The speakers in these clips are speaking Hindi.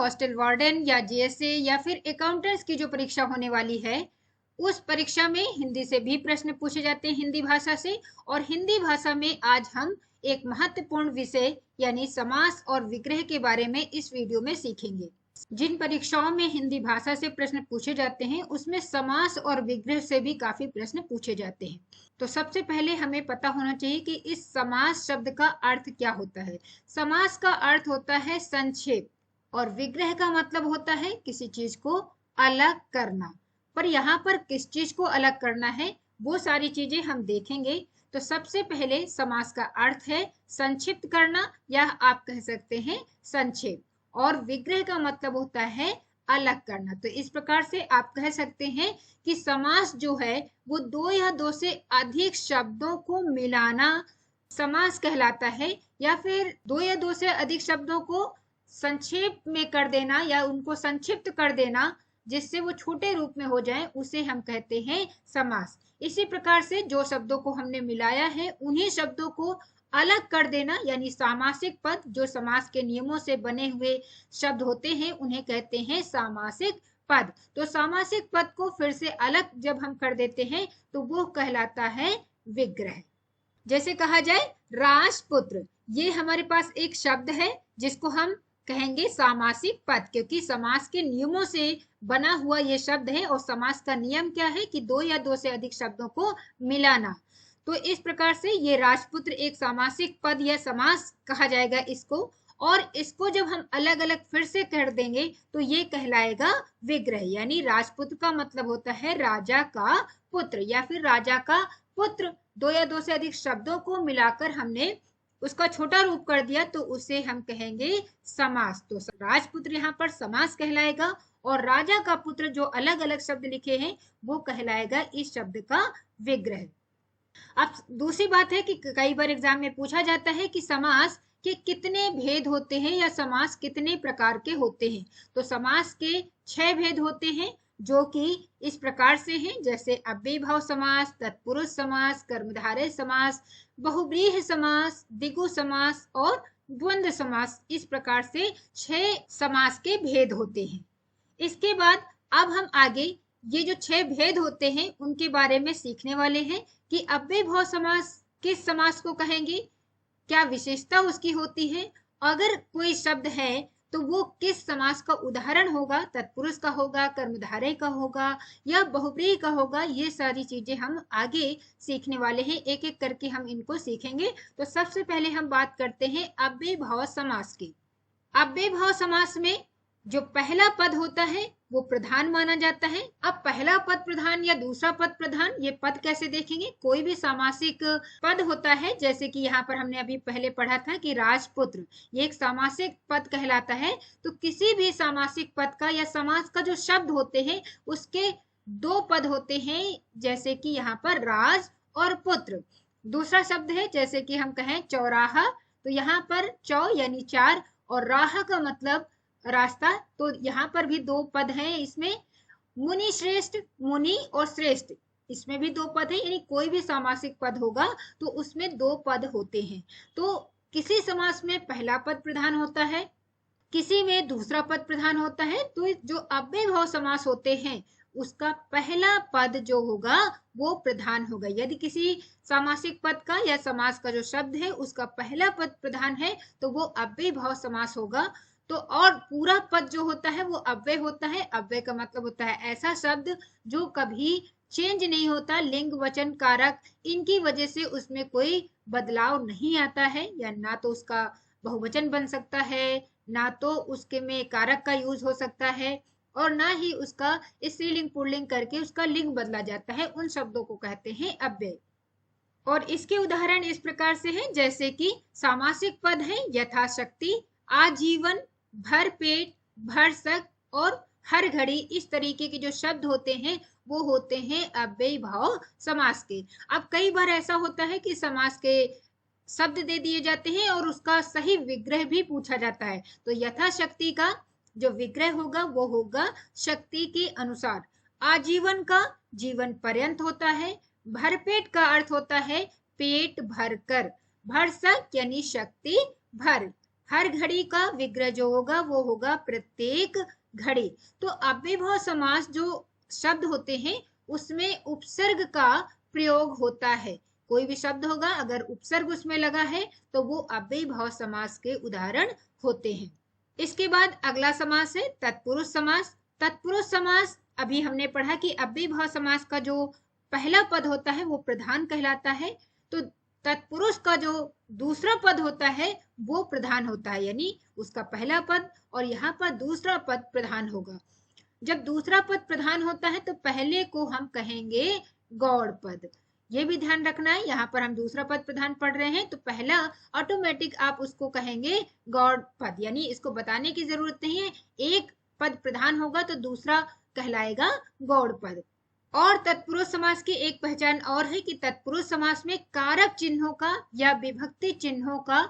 हॉस्टल वार्डन या जेएसए या फिर अकाउंटेंट्स की जो परीक्षा होने वाली है, उस परीक्षा में हिंदी से भी प्रश्न पूछे जाते हैं, हिंदी भाषा से। और हिंदी भाषा में आज हम एक महत्वपूर्ण विषय यानी समास और विग्रह के बारे में इस वीडियो में सीखेंगे। जिन परीक्षाओं में हिंदी भाषा से प्रश्न पूछे जाते हैं उसमें समास और विग्रह से भी काफी प्रश्न पूछे जाते हैं। तो सबसे पहले हमें पता होना चाहिए कि इस समास शब्द का अर्थ क्या होता है। समास का अर्थ होता है संक्षेप और विग्रह का मतलब होता है किसी चीज को अलग करना। पर यहाँ पर किस चीज को अलग करना है वो सारी चीजें हम देखेंगे। तो सबसे पहले समास का अर्थ है संक्षिप्त करना या आप कह सकते हैं संक्षेप, और विग्रह का मतलब होता है अलग करना। तो इस प्रकार से आप कह सकते हैं कि समास जो है वो दो या दो से अधिक शब्दों को मिलाना समास कहलाता है, या फिर दो या दो से अधिक शब्दों को संक्षेप में कर देना या उनको संक्षिप्त कर देना जिससे वो छोटे रूप में हो जाए, उसे हम कहते हैं समास। इसी प्रकार से जो शब्दों को हमने मिलाया है उन्हीं शब्दों को अलग कर देना यानी सामासिक पद, जो समास के नियमों से बने हुए शब्द होते हैं उन्हें कहते हैं सामासिक पद। तो सामासिक पद को फिर से अलग जब हम कर देते हैं तो वो कहलाता है विग्रह। जैसे कहा जाए राजपुत्र, ये हमारे पास एक शब्द है जिसको हम कहेंगे सामासिक पद, क्योंकि समास के नियमों से बना हुआ ये शब्द है। और समास का नियम क्या है कि दो या दो से अधिक शब्दों को मिलाना। तो इस प्रकार से ये राजपुत्र एक सामासिक पद या समास कहा जाएगा इसको। और इसको जब हम अलग अलग फिर से कर देंगे तो ये कहलाएगा विग्रह। यानी राजपुत्र का मतलब होता है राजा का पुत्र या फिर राजा का पुत्र। दो या दो से अधिक शब्दों को मिलाकर हमने उसका छोटा रूप कर दिया तो उसे हम कहेंगे समास। तो राजपुत्र यहाँ पर समास कहलाएगा और राजा का पुत्र जो अलग अलग शब्द लिखे हैं वो कहलाएगा इस शब्द का विग्रह। अब दूसरी बात है कि कई बार एग्जाम में पूछा जाता है कि समास के कितने भेद होते हैं या समास कितने प्रकार के होते हैं। तो समास के 6 भेद होते हैं जो कि इस प्रकार से हैं, जैसे अव्ययीभाव समास, तत्पुरुष समास, कर्मधारय समास, बहुव्रीहि समास, द्विगु समास और द्वंद्व समास। इस प्रकार से 6 समास के भेद होते हैं। इसके बाद अब हम आगे ये जो 6 भेद होते हैं उनके बारे में सीखने वाले हैं कि अव्ययीभाव समास किस समास को कहेंगे, क्या विशेषता उसकी होती है, अगर कोई शब्द है तो वो किस समास का उदाहरण होगा, तत्पुरुष का होगा, कर्मधारय का होगा या बहुव्रीहि का होगा। ये सारी चीजें हम आगे सीखने वाले हैं, एक एक करके हम इनको सीखेंगे। तो सबसे पहले हम बात करते हैं अव्ययीभाव समास की। अव्ययीभाव समास में जो पहला पद होता है वो प्रधान माना जाता है। अब पहला पद प्रधान या दूसरा पद प्रधान, ये पद कैसे देखेंगे। कोई भी सामासिक पद होता है, जैसे कि यहाँ पर हमने अभी पहले पढ़ा था कि राजपुत्र, ये एक सामासिक पद कहलाता है। तो किसी भी सामासिक पद का या समास का जो शब्द होते हैं उसके 2 पद होते हैं, जैसे कि यहाँ पर राज और पुत्र। दूसरा शब्द है जैसे कि हम कहें चौराहा, तो यहाँ पर चौ यानी 4 और राह का मतलब रास्ता, तो यहाँ पर भी 2 पद हैं। इसमें मुनि श्रेष्ठ, मुनि और श्रेष्ठ, इसमें भी 2 पद हैं। यानी कोई भी सामासिक पद होगा तो उसमें 2 पद होते हैं। तो किसी समास में पहला पद प्रधान होता है, किसी में दूसरा पद प्रधान होता है। तो जो अव्ययीभाव समास होते हैं उसका पहला पद जो होगा वो प्रधान होगा। यदि किसी सामासिक पद का या समास का जो शब्द है उसका पहला पद प्रधान है तो वो अव्ययीभाव समास होगा। तो और पूरा पद जो होता है वो अव्यय होता है। अव्यय का मतलब होता है ऐसा शब्द जो कभी चेंज नहीं होता, लिंग वचन कारक इनकी वजह से उसमें कोई बदलाव नहीं आता है, या ना तो उसका बहुवचन बन सकता है, ना तो उसके में कारक का यूज हो सकता है, और ना ही उसका स्त्रीलिंग पुल्लिंग करके उसका लिंग बदला जाता है। उन शब्दों को कहते हैं अव्यय। और इसके उदाहरण इस प्रकार से हैं, जैसे कि सामासिक पद है यथाशक्ति, आजीवन, भर पेट, भरसक और हर घड़ी। इस तरीके के जो शब्द होते हैं वो होते हैं अव्ययीभाव समास के। अब कई बार ऐसा होता है कि समास के शब्द दे दिए जाते हैं और उसका सही विग्रह भी पूछा जाता है। तो यथाशक्ति का जो विग्रह होगा वो होगा शक्ति के अनुसार। आजीवन का जीवन पर्यंत होता है। भरपेट का अर्थ होता है पेट भर कर। भरसक यानी शक्ति भर। हर घड़ी का विग्रह जो होगा वो होगा प्रत्येक घड़ी। तो अव्ययभाव समास जो शब्द होते हैं उसमें उपसर्ग का प्रयोग होता है। कोई भी शब्द होगा अगर उपसर्ग उसमें लगा है तो वो अव्ययभाव समास के उदाहरण होते हैं। इसके बाद अगला समास है तत्पुरुष समास। तत्पुरुष समास अभी हमने पढ़ा कि अव्ययभाव समास का जो पहला पद होता है वो प्रधान कहलाता है। तो तत्पुरुष का जो दूसरा पद होता है वो प्रधान होता है, यानी उसका पहला पद और यहाँ पर दूसरा पद प्रधान होगा। जब दूसरा पद प्रधान होता है तो पहले को हम कहेंगे गौड़ पद। ये भी ध्यान रखना है, यहाँ पर हम दूसरा पद प्रधान पढ़ रहे हैं तो पहला ऑटोमेटिक आप उसको कहेंगे गौड़ पद, यानी इसको बताने की जरूरत नहीं है। एक पद प्रधान होगा तो दूसरा कहलाएगा गौड़ पद। और तत्पुरुष समास की एक पहचान और है कि तत्पुरुष समास में कारक चिन्हों का या विभक्ति चिन्हों का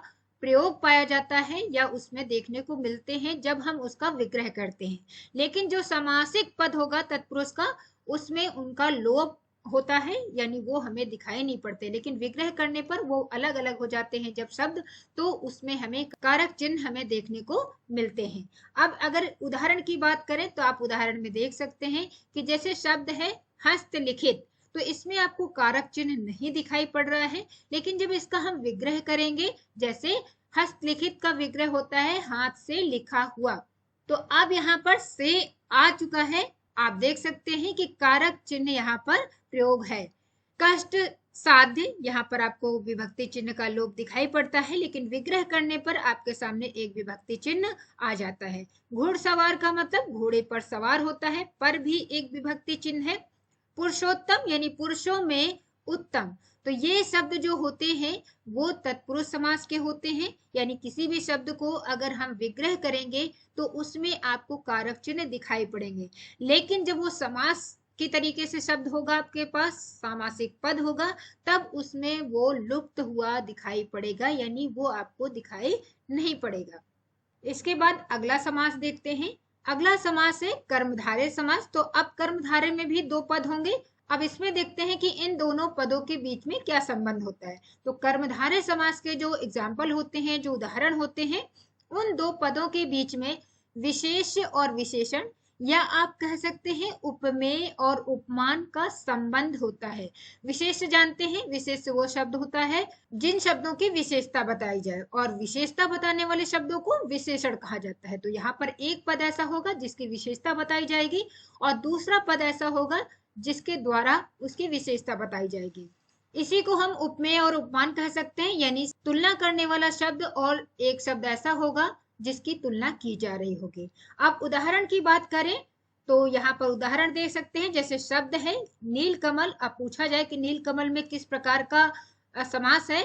प्रयोग पाया जाता है या उसमें देखने को मिलते हैं जब हम उसका विग्रह करते हैं। लेकिन जो समासिक पद होगा तत्पुरुष का उसमें उनका लोप होता है, यानी वो हमें दिखाई नहीं पड़ते, लेकिन विग्रह करने पर वो अलग अलग हो जाते हैं जब शब्द, तो उसमें हमें कारक चिन्ह हमें देखने को मिलते हैं। अब अगर उदाहरण की बात करें तो आप उदाहरण में देख सकते हैं कि जैसे शब्द है हस्तलिखित, तो इसमें आपको कारक चिन्ह नहीं दिखाई पड़ रहा है, लेकिन जब इसका हम विग्रह करेंगे, जैसे हस्तलिखित का विग्रह होता है हाथ से लिखा हुआ, तो अब यहाँ पर से आ चुका है। आप देख सकते हैं कि कारक चिन्ह यहाँ पर प्रयोग है। कष्ट साध्य, यहाँ पर आपको विभक्ति चिन्ह का लोप दिखाई पड़ता है, लेकिन विग्रह करने पर आपके सामने एक विभक्ति चिन्ह आ जाता है। घुड़सवार का मतलब घोड़े पर सवार होता है, पर भी एक विभक्ति चिन्ह है। पुरुषोत्तम यानी पुरुषों में उत्तम, तो ये शब्द जो होते हैं वो तत्पुरुष समास के होते हैं, यानी किसी भी शब्द को अगर हम विग्रह करेंगे तो उसमें आपको कारक चिन्ह दिखाई पड़ेंगे। लेकिन जब वो समास की तरीके से शब्द होगा, आपके पास सामासिक पद होगा, तब उसमें वो लुप्त हुआ दिखाई पड़ेगा, यानी वो आपको दिखाई नहीं पड़ेगा। इसके बाद अगला समास देखते हैं। अगला समास है कर्मधारय समास। तो अब कर्मधारय में भी दो पद होंगे। अब इसमें देखते हैं कि इन दोनों पदों के बीच में क्या संबंध होता है। तो कर्मधारय समास के जो एग्जाम्पल होते हैं, जो उदाहरण होते हैं, उन दो पदों के बीच में विशेष और विशेषण या आप कह सकते हैं उपमेय और उपमान का संबंध होता है। विशेष जानते हैं, विशेष वो शब्द होता है जिन शब्दों की विशेषता बताई जाए, और विशेषता बताने वाले शब्दों को विशेषण कहा जाता है। तो यहाँ पर एक पद ऐसा होगा जिसकी विशेषता बताई जाएगी और दूसरा पद ऐसा होगा जिसके द्वारा उसकी विशेषता बताई जाएगी। इसी को हम उपमेय और उपमान कह सकते हैं, यानी तुलना करने वाला शब्द और एक शब्द ऐसा होगा जिसकी तुलना की जा रही होगी। अब उदाहरण की बात करें तो यहाँ पर उदाहरण दे सकते हैं, जैसे शब्द है नीलकमल। अब पूछा जाए कि नीलकमल में किस प्रकार का समास है,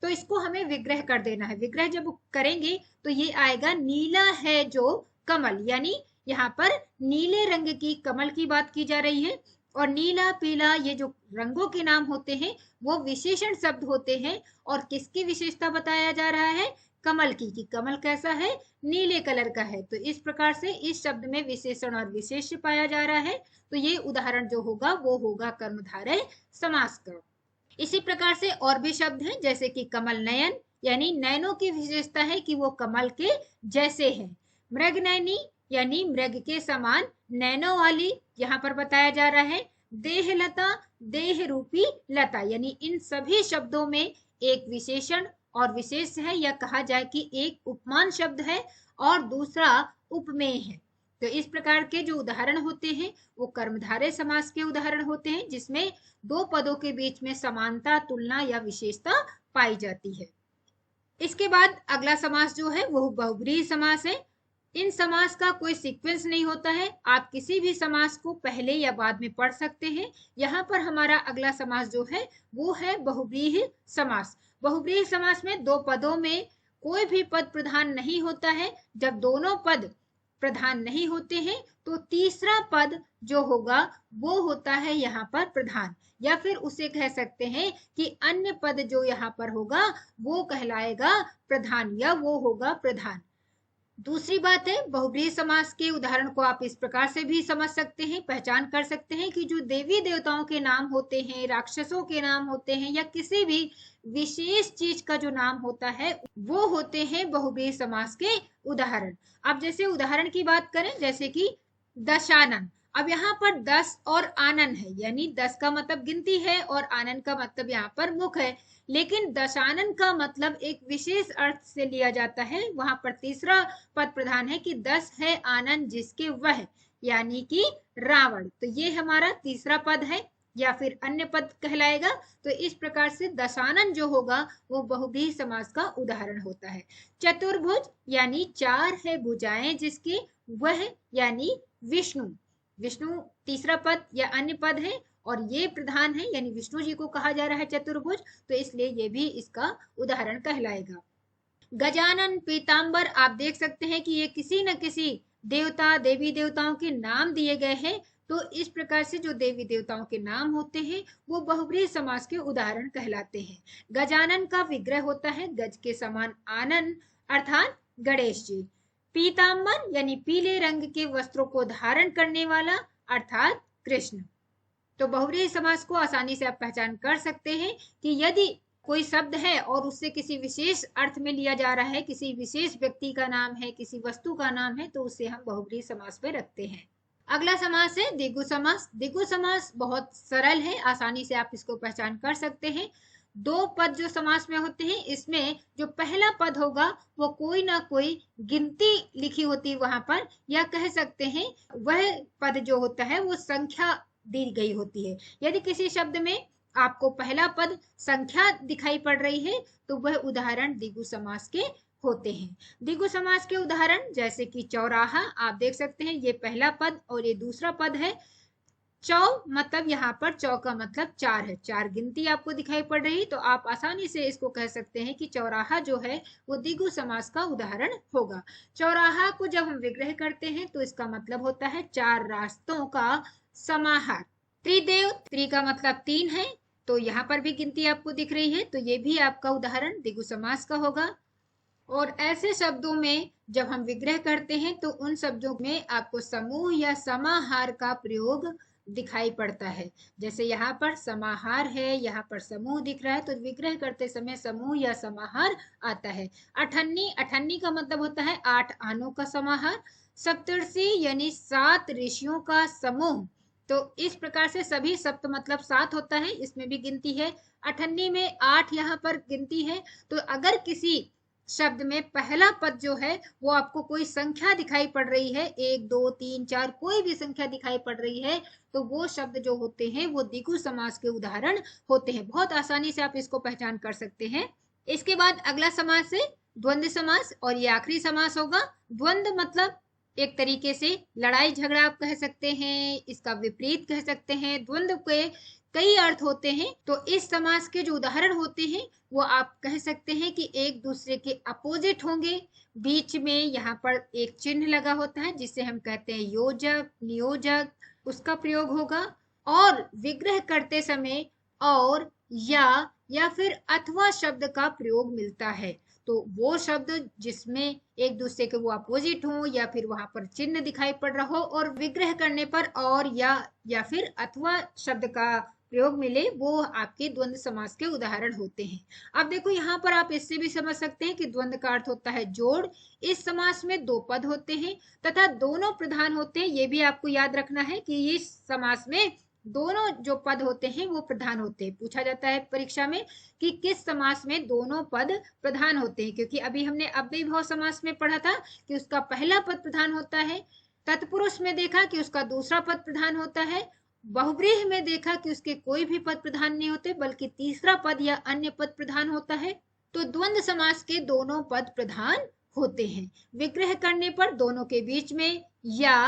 तो इसको हमें विग्रह कर देना है। विग्रह जब करेंगे तो ये आएगा नीला है जो कमल, यानी यहाँ पर नीले रंग की कमल की बात की जा रही है। और नीला पीला ये जो रंगों के नाम होते हैं वो विशेषण शब्द होते हैं, और किसकी विशेषता बताया जा रहा है, कमल की, कि कमल कैसा है, नीले कलर का है। तो इस प्रकार से इस शब्द में विशेषण और विशेष्य पाया जा रहा है। तो ये उदाहरण जो होगा वो होगा कर्मधारय समास का। इसी प्रकार से और भी शब्द हैं, जैसे कि कमल नयन, यानी नयनों की विशेषता है कि वो कमल के जैसे हैं। मृग नयनी यानी मृग के समान नैनों वाली, यहाँ पर बताया जा रहा है। देह लता, देह रूपी लता, यानी इन सभी शब्दों में एक विशेषण और विशेष है, या कहा जाए कि एक उपमान शब्द है और दूसरा उपमेय है। तो इस प्रकार के जो उदाहरण होते हैं वो कर्मधारय समास के उदाहरण होते हैं, जिसमें दो पदों के बीच में समानता, तुलना या विशेषता पाई जाती है। इसके बाद अगला समास जो है वो बहुब्रीहि समास है। इन समास का कोई सीक्वेंस नहीं होता है, आप किसी भी समास को पहले या बाद में पढ़ सकते हैं। यहाँ पर हमारा अगला समास जो है वो है बहुब्रीहि समास। बहुब्रीहि समास में दो पदों में कोई भी पद प्रधान नहीं होता है। जब दोनों पद प्रधान नहीं होते हैं तो तीसरा पद जो होगा वो होता है यहाँ पर प्रधान, या फिर उसे कह सकते हैं कि अन्य पद जो यहाँ पर होगा वो कहलाएगा प्रधान, या वो होगा प्रधान। दूसरी बात है, बहुब्रीहि समास के उदाहरण को आप इस प्रकार से भी समझ सकते हैं, पहचान कर सकते हैं कि जो देवी देवताओं के नाम होते हैं, राक्षसों के नाम होते हैं, या किसी भी विशेष चीज का जो नाम होता है, वो होते हैं बहुब्रीहि समास के उदाहरण। अब जैसे उदाहरण की बात करें, जैसे कि दशानन। अब यहाँ पर 10 और आनन है, यानी 10 का मतलब गिनती है और आनन का मतलब यहाँ पर मुख है। लेकिन दशानन का मतलब एक विशेष अर्थ से लिया जाता है। वहां पर तीसरा पद प्रधान है कि 10 है आनन जिसके वह, यानी कि रावण। तो ये हमारा तीसरा पद है या फिर अन्य पद कहलाएगा। तो इस प्रकार से दशानन जो होगा वो बहुब्रीहि समास का उदाहरण होता है। चतुर्भुज यानी 4 है भुजाएं जिसके, वह यानी विष्णु। विष्णु तीसरा पद या अन्य पद है और ये प्रधान है, यानी विष्णु जी को कहा जा रहा है चतुर्भुज, तो इसलिए ये भी इसका उदाहरण कहलाएगा। गजानन पीताम्बर, आप देख सकते हैं कि ये किसी न किसी देवता देवी देवताओं के नाम दिए गए हैं। तो इस प्रकार से जो देवी देवताओं के नाम होते हैं वो बहुब्रीहि समास के उदाहरण कहलाते हैं। गजानन का विग्रह होता है गज के समान आनन अर्थात गणेश जी। पीताम्बर यानी पीले रंग के वस्त्रों को धारण करने वाला अर्थात कृष्ण। तो बहुब्रीहि समास को आसानी से आप पहचान कर सकते हैं कि यदि कोई शब्द है और उससे किसी विशेष अर्थ में लिया जा रहा है, किसी विशेष व्यक्ति का नाम है, किसी वस्तु का नाम है, तो उसे हम बहुब्रीहि समास में रखते हैं। अगला समास है द्विगु समास। द्विगु समास बहुत सरल है, आसानी से आप इसको पहचान कर सकते हैं। 2 पद जो समास में होते हैं, इसमें जो पहला पद होगा वो कोई ना कोई गिनती लिखी होती है वहां पर, या कह सकते हैं वह पद जो होता है वो संख्या दी गई होती है। यदि किसी शब्द में आपको पहला पद संख्या दिखाई पड़ रही है तो वह उदाहरण द्विगु समास के होते हैं। द्विगु समास के उदाहरण जैसे कि चौराहा, आप देख सकते हैं ये पहला पद और ये दूसरा पद है। चौ मतलब यहाँ पर चौ का मतलब 4 है, 4 गिनती आपको दिखाई पड़ रही, तो आप आसानी से इसको कह सकते हैं कि चौराहा जो है वो द्विगु समास का उदाहरण होगा। चौराहा को जब हम विग्रह करते हैं तो इसका मतलब होता है 4 रास्तों का समाहार। त्रिदेव, त्रि का मतलब 3 है, तो यहाँ पर भी गिनती आपको दिख रही है, तो ये भी आपका उदाहरण द्विगु समास का होगा। और ऐसे शब्दों में जब हम विग्रह करते हैं तो उन शब्दों में आपको समूह या समाहार का प्रयोग दिखाई पड़ता है। जैसे यहाँ पर समाहार है, यहाँ पर समूह दिख रहा है, तो विग्रह करते समय समूह या समाहार आता है। अठन्नी, अठन्नी का मतलब होता है 8 आनों का समाहार। सप्तर्षि यानी 7 ऋषियों का समूह। तो इस प्रकार से सभी सप्त मतलब 7 होता है, इसमें भी गिनती है। अठन्नी में 8 यहाँ पर गिनती है। तो अगर किसी शब्द में पहला पद जो है वो आपको कोई संख्या दिखाई पड़ रही है, 1 2 3 4 कोई भी संख्या दिखाई पड़ रही है, तो वो शब्द जो होते हैं वो द्विगु समास के उदाहरण होते हैं। बहुत आसानी से आप इसको पहचान कर सकते हैं। इसके बाद अगला समास है द्वंद्व समास, और ये आखिरी समास होगा। द्वंद्व मतलब एक तरीके से लड़ाई झगड़ा आप कह सकते हैं, इसका विपरीत कह सकते हैं। द्वंद्व के कई अर्थ होते हैं, तो इस समास के जो उदाहरण होते हैं वो आप कह सकते हैं कि एक दूसरे के अपोजिट होंगे। बीच में यहाँ पर एक चिन्ह लगा होता है जिसे हम कहते हैं योजक, नियोजक, उसका प्रयोग होगा। और विग्रह करते समय और या फिर अथवा शब्द का प्रयोग मिलता है। तो वो शब्द जिसमें एक दूसरे के वो अपोजिट हो या फिर वहां पर चिन्ह दिखाई पड़ रहा हो और विग्रह करने पर और या फिर अथवा शब्द का प्रयोग मिले, वो आपके द्वंद्व समास के उदाहरण होते हैं। अब देखो यहाँ पर आप इससे भी समझ सकते हैं कि द्वंद्व का अर्थ होता है जोड़। इस समास में 2 पद होते हैं तथा दोनों प्रधान होते हैं। ये भी आपको याद रखना है कि इस समास में दोनों जो पद होते हैं वो प्रधान होते हैं। पूछा जाता है परीक्षा में कि किस समास में दोनों पद प्रधान होते हैं, क्योंकि अभी हमने अव्ययीभाव समास में पढ़ा था कि उसका पहला पद प्रधान होता है। तत्पुरुष में देखा कि उसका दूसरा पद प्रधान होता है। बहुव्रीहि में देखा कि उसके कोई भी पद प्रधान नहीं होते बल्कि तीसरा पद या अन्य पद प्रधान होता है। तो द्वंद्व समास के दोनों पद प्रधान होते हैं। विग्रह करने पर दोनों के बीच में या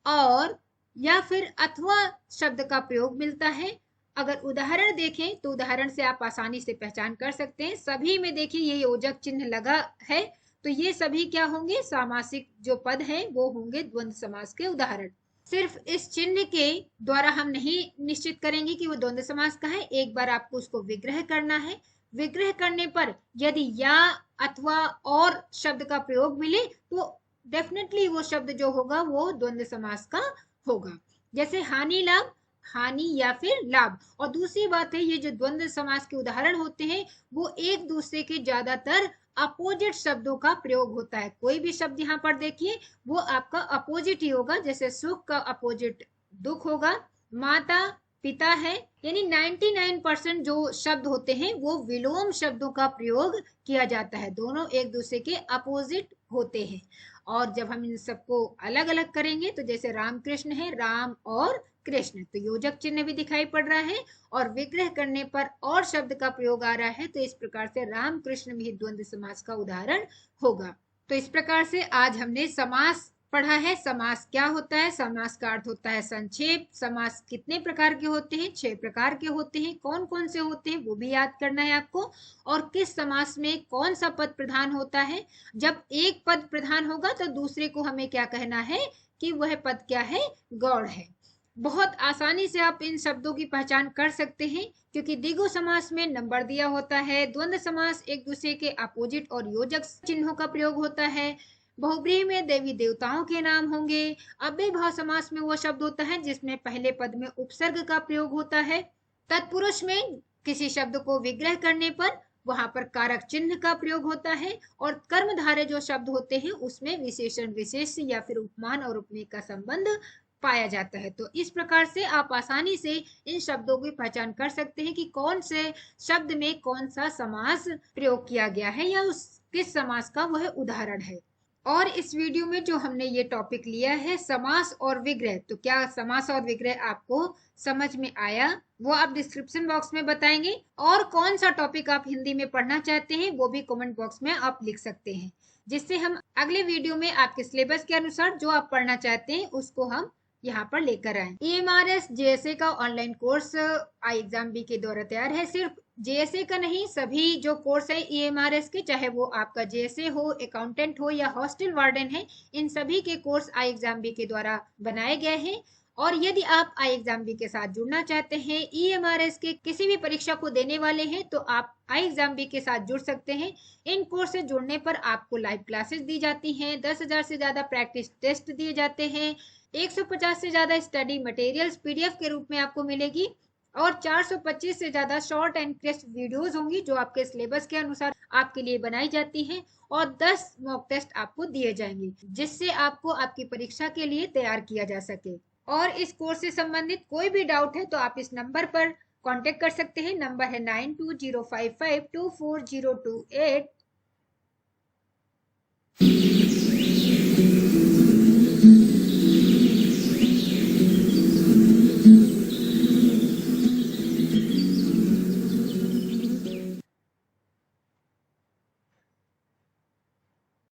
और या फिर अथवा शब्द का प्रयोग मिलता है। अगर उदाहरण देखें तो उदाहरण से आप आसानी से पहचान कर सकते हैं। सभी में देखिए ये योजक चिन्ह लगा है, तो ये सभी क्या होंगे, सामासिक जो पद हैं वो होंगे द्वंद्व समास के उदाहरण। सिर्फ इस चिन्ह के द्वारा हम नहीं निश्चित करेंगे कि वो द्वंद्व समास का है। एक बार आपको उसको विग्रह करना है। विग्रह करने पर यदि या अथवा और शब्द का प्रयोग मिले तो डेफिनेटली वो शब्द जो होगा वो द्वंद्व समास का होगा। जैसे हानि लाभ, हानि या फिर लाभ। और दूसरी बात है, ये जो द्वंद्व समास के उदाहरण होते हैं वो एक दूसरे के ज्यादातर अपोजिट शब्दों का प्रयोग होता है। कोई भी शब्द यहाँ पर देखिए वो आपका अपोजिट ही होगा। जैसे सुख का अपोजिट दुख होगा, माता पिता है, यानी 99% जो शब्द होते हैं वो विलोम शब्दों का प्रयोग किया जाता है। दोनों एक दूसरे के अपोजिट होते हैं। और जब हम इन सबको अलग अलग करेंगे तो जैसे राम कृष्ण है, राम और कृष्ण, तो योजक चिन्ह भी दिखाई पड़ रहा है और विग्रह करने पर और शब्द का प्रयोग आ रहा है, तो इस प्रकार से राम कृष्ण भी द्वंद्व समास का उदाहरण होगा। तो इस प्रकार से आज हमने समास पढ़ा है। समास क्या होता है, समास का अर्थ होता है संक्षेप। समास कितने प्रकार के होते हैं, 6 प्रकार के होते हैं। कौन कौन से होते हैं वो भी याद करना है आपको। और किस समास में कौन सा पद प्रधान होता है। जब एक पद प्रधान होगा तो दूसरे को हमें क्या कहना है कि वह पद क्या है, गौड़ है। बहुत आसानी से आप इन शब्दों की पहचान कर सकते हैं क्योंकि द्विगु समास में नंबर दिया होता है। द्वंद्व समास एक दूसरे के अपोजिट और योजक चिन्हों का प्रयोग होता है। बहुब्रीहि में देवी देवताओं के नाम होंगे। अव्ययभाव समास में वो शब्द होता है जिसमें पहले पद में उपसर्ग का प्रयोग होता है। तत्पुरुष में किसी शब्द को विग्रह करने पर वहां पर कारक चिन्ह का प्रयोग होता है। और कर्मधारय जो शब्द होते हैं उसमें विशेषण विशेष या फिर उपमान और उपमेय का संबंध पाया जाता है। तो इस प्रकार से आप आसानी से इन शब्दों की पहचान कर सकते हैं कि कौन से शब्द में कौन सा समास प्रयोग किया गया है या उस किस समास का वह उदाहरण है। और इस वीडियो में जो हमने ये टॉपिक लिया है समास और विग्रह, तो क्या समास और विग्रह आपको समझ में आया वो आप डिस्क्रिप्शन बॉक्स में बताएंगे। और कौन सा टॉपिक आप हिंदी में पढ़ना चाहते हैं वो भी कमेंट बॉक्स में आप लिख सकते हैं, जिससे हम अगले वीडियो में आपके सिलेबस के अनुसार जो आप पढ़ना चाहते हैं उसको हम यहाँ पर लेकर आए। EMRS JSA का ऑनलाइन कोर्स आई एग्जाम बी के द्वारा तैयार है। सिर्फ JSA का नहीं, सभी जो कोर्स है EMRS के, चाहे वो आपका JSA हो, अकाउंटेंट हो या हॉस्टल वार्डन है, इन सभी के कोर्स आई एग्जाम बी के द्वारा बनाए गए हैं। और यदि आप आई एग्जाम बी के साथ जुड़ना चाहते हैं, EMRS के किसी भी परीक्षा को देने वाले हैं, तो आप आई एग्जाम बी के साथ जुड़ सकते हैं। इन कोर्स से जुड़ने पर आपको लाइव क्लासेस दी जाती हैं, 10,000 से ज्यादा प्रैक्टिस टेस्ट दिए जाते हैं, 150 से ज्यादा स्टडी मटेरियल्स PDF के रूप में आपको मिलेगी और 425 से ज्यादा शॉर्ट एंड क्रिस्प वीडियोस होंगी जो आपके सिलेबस के अनुसार आपके लिए बनाई जाती हैं। और 10 मॉक टेस्ट आपको दिए जाएंगे जिससे आपको आपकी परीक्षा के लिए तैयार किया जा सके। और इस कोर्स से संबंधित कोई भी डाउट है तो आप इस नंबर पर कांटेक्ट कर सकते हैं। नंबर है 9205524028।